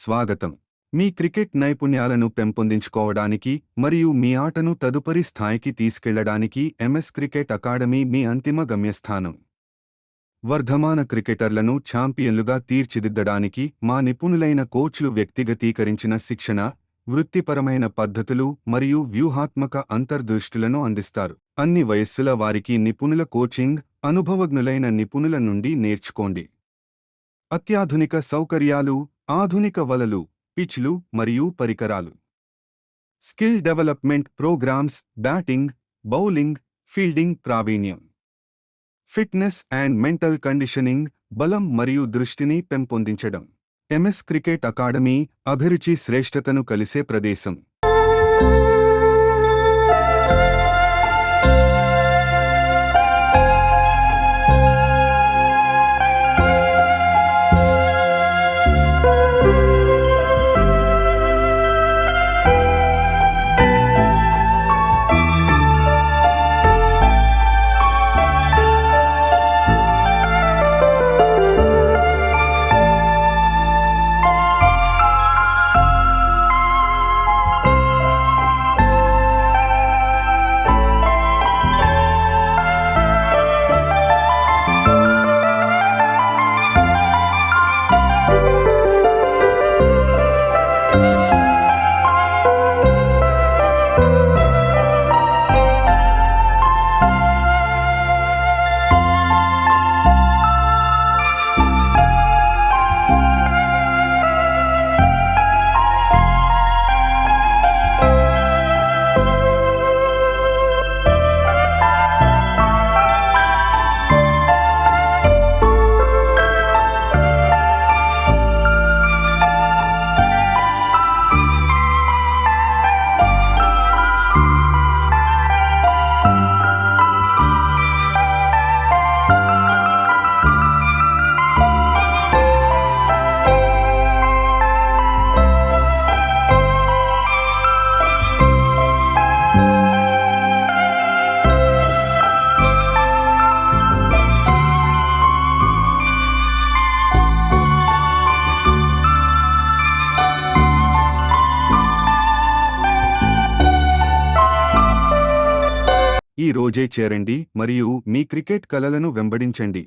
స్వాగతం. మీ క్రికెట్ నైపుణ్యాలను పెంపొందించుకోవడానికి మరియు మీ ఆటను తదుపరి స్థాయికి తీసుకెళ్లడానికి ఎంఎస్ క్రికెట్ అకాడమీ మీ అంతిమ గమ్యస్థానం. వర్ధమాన క్రికెటర్లను ఛాంపియన్లుగా తీర్చిదిద్దడానికి మా నిపుణులైన కోచ్లు వ్యక్తిగతీకరించిన శిక్షణ, వృత్తిపరమైన పద్ధతులు మరియు వ్యూహాత్మక అంతర్దృష్టులను అందిస్తారు. అన్ని వయస్సుల వారికి నిపుణుల కోచింగ్, అనుభవజ్ఞులైన నిపుణుల నుండి నేర్చుకోండి. అత్యాధునిక సౌకర్యాలు, ఆధునిక వలలు, పిచ్లు మరియు పరికరాలు. Skill development programs, batting, bowling, fielding ప్రావీణ్యం. ఫిట్నెస్ అండ్ మెంటల్ కండిషనింగ్, బలం మరియు దృష్టిని పెంపొందించడం. ఎంఎస్ క్రికెట్ అకాడమీ అభిరుచి శ్రేష్ఠతను కలిసే ప్రదేశం. ఈ రోజే చేరండి మరియు మీ క్రికెట్ కలలను వెంబడించండి.